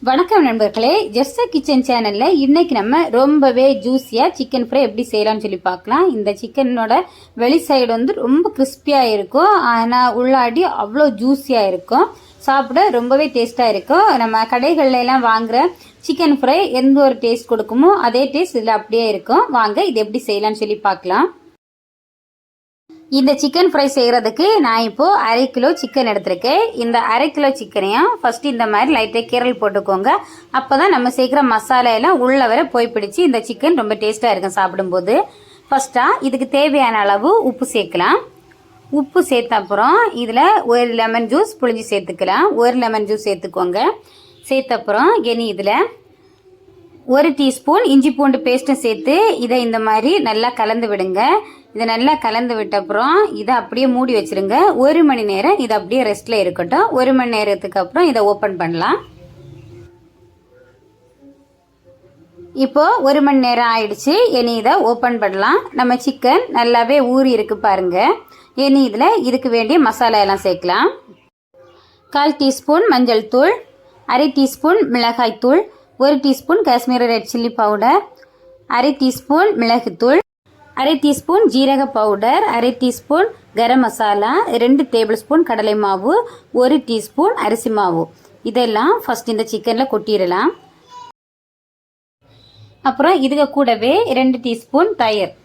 வணக்கம் நண்பர்களே, ஜெஸ்ஸா கிச்சன் சேனல்ல இன்னைக்கு நம்ம ரொம்பவே ஜூஸியா சிக்கன் ஃப்ரை எப்படி செய்யலாம்னு சொல்லி பார்க்கலாம். இந்த சிக்கனோட வெளி சைடு வந்து ரொம்ப கிறிஸ்பியா இருக்கும், ஆனா உள்ளாடி அவ்வளோ ஜூஸியா இருக்கும். சாப்பிட ரொம்பவே டேஸ்டா இருக்கும். நம்ம கடைகள்ல எல்லாம் வாங்குற சிக்கன் ஃப்ரை எந்த ஒரு டேஸ்ட் கொடுக்குமோ அதே டேஸ்ட் இதுல அப்படியே இருக்கும். வாங்க இது எப்படி செய்யலாம்னு சொல்லி பார்க்கலாம். இந்த சிக்கன் ஃப்ரை செய்கிறதுக்கு நான் இப்போது 1/2 கிலோ சிக்கன் எடுத்திருக்கேன். இந்த 1/2 கிலோ சிக்கனையும் ஃபஸ்ட்டு இந்த மாதிரி லைட்டாக கீரல் போட்டுக்கோங்க. அப்போ தான் நம்ம சேர்க்குற மசாலையெல்லாம் உள்ள வர போய் பிடிச்சி இந்த சிக்கன் ரொம்ப டேஸ்ட்டாக இருக்கும் சாப்பிடும்போது. ஃபஸ்ட்டாக இதுக்கு தேவையான அளவு உப்பு சேர்க்கலாம். உப்பு சேர்த்த அப்புறம் இதில் ஒரு லெமன் ஜூஸ் புழிஞ்சு சேர்த்துக்கலாம். ஒரு லெமன் ஜூஸ் சேர்த்துக்கோங்க. சேர்த்த அப்புறம் இனி இதில் 1 டீஸ்பூன் இஞ்சி பூண்டு பேஸ்ட்டும் சேர்த்து இதை இந்த மாதிரி நல்லா கலந்து விடுங்க. இதை நல்லா கலந்து விட்ட அப்புறம் இதை அப்படியே மூடி வச்சிருங்க. 1 மணி நேரம் இது அப்படியே ரெஸ்ட்ல இருக்கட்டும். 1 மணி நேரத்துக்கு அப்புறம் இதை ஓப்பன் பண்ணலாம். இப்போ 1 மணி நேரம் ஆயிடுச்சு. இனி இதை ஓப்பன் பண்ணலாம். நம்ம சிக்கன் நல்லாவே ஊறி இருக்கு பாருங்க. இனி இதில் இதுக்கு வேண்டிய மசாலா எல்லாம் சேர்க்கலாம். 1/4 டீஸ்பூன் மஞ்சள் தூள், 1/2 டீஸ்பூன் மிளகாய் தூள், 1 teaspoon Kashmiri red chilli powder, 1/2 teaspoon மிளகுத்தூள், 1/2 டீஸ்பூன் ஜீரக powder, 1/2 teaspoon garam masala, 2 table spoon கடலை மாவு, 1 டீஸ்பூன் அரிசி மாவு. இதெல்லாம் ஃபர்ஸ்ட் இந்த சிக்கனில் கொட்டிடலாம். அப்புறம் இதுக்கு கூடவே 2 டீஸ்பூன் தயிர்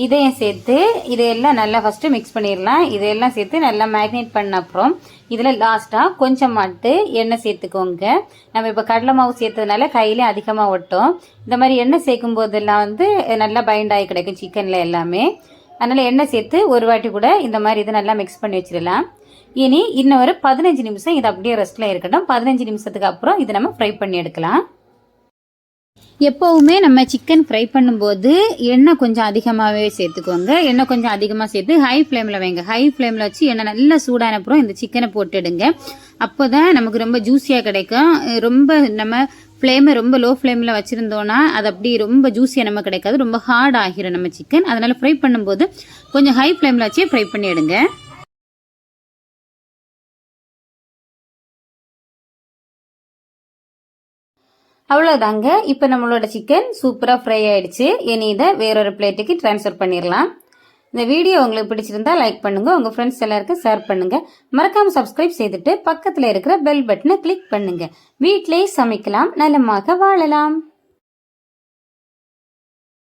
இதையும் சேர்த்து இதையெல்லாம் நல்லா ஃபஸ்ட்டு மிக்ஸ் பண்ணிடலாம். இதையெல்லாம் சேர்த்து நல்லா மேக்னேட் பண்ண அப்புறம் இதில் லாஸ்ட்டாக கொஞ்சமாட்டு எண்ணெய் சேர்த்துக்கோங்க. நம்ம இப்போ கடலை மாவு சேர்த்ததுனால கையிலே அதிகமாக ஒட்டும். இந்த மாதிரி எண்ணெய் சேர்க்கும் போதெல்லாம் வந்து நல்லா பைண்ட் ஆகி கிடைக்கும் சிக்கனில் எல்லாமே. அதனால் எண்ணெய் சேர்த்து ஒரு வாட்டி கூட இந்த மாதிரி இதை நல்லா மிக்ஸ் பண்ணி வச்சிடலாம். இனி இன்னும் ஒரு 15 நிமிஷம் இது அப்படியே ரெஸ்ட்டில் இருக்கட்டும். 15 நிமிஷத்துக்கு அப்புறம் இதை நம்ம ஃப்ரை பண்ணி எடுக்கலாம். எப்போவுமே நம்ம சிக்கன் ஃப்ரை பண்ணும்போது எண்ணெய் கொஞ்சம் அதிகமாகவே சேர்த்துக்கோங்க. எண்ணெய் கொஞ்சம் அதிகமாக சேர்த்து ஹை ஃப்ளேமில் வைங்க. ஹை ஃப்ளேமில் வச்சு எண்ணெய் நல்லா சூடான அப்புறம் இந்த சிக்கனை போட்டுடுங்க. அப்போ தான் நமக்கு ரொம்ப ஜூஸியாக கிடைக்கும். ரொம்ப நம்ம ஃப்ளேமை ரொம்ப லோ ஃப்ளேமில் வச்சுருந்தோன்னா அது அப்படி ரொம்ப ஜூஸியாக நம்ம கிடைக்காது, ரொம்ப ஹார்ட் ஆகிரும் நம்ம சிக்கன். அதனால் ஃப்ரை பண்ணும்போது கொஞ்சம் ஹை ஃப்ளேமில் வச்சே ஃப்ரை பண்ணி எடுங்க. அவ்வளோதாங்க. இப்போ நம்மளோட சிக்கன் சூப்பராக ஃப்ரை ஆயிடுச்சு. இனி இதை வேறொரு பிளேட்டுக்கு ட்ரான்ஸ்ஃபர் பண்ணிடலாம். இந்த வீடியோ உங்களுக்கு பிடிச்சிருந்தா லைக் பண்ணுங்க, உங்க ஃப்ரெண்ட்ஸ் எல்லாருக்கும் ஷேர் பண்ணுங்க. மறக்காம சப்ஸ்கிரைப் செய்துட்டு பக்கத்தில் இருக்கிற பெல் பட்டனை கிளிக் பண்ணுங்க. வீட்டிலேயே சமைக்கலாம், நலமாக வாழலாம்.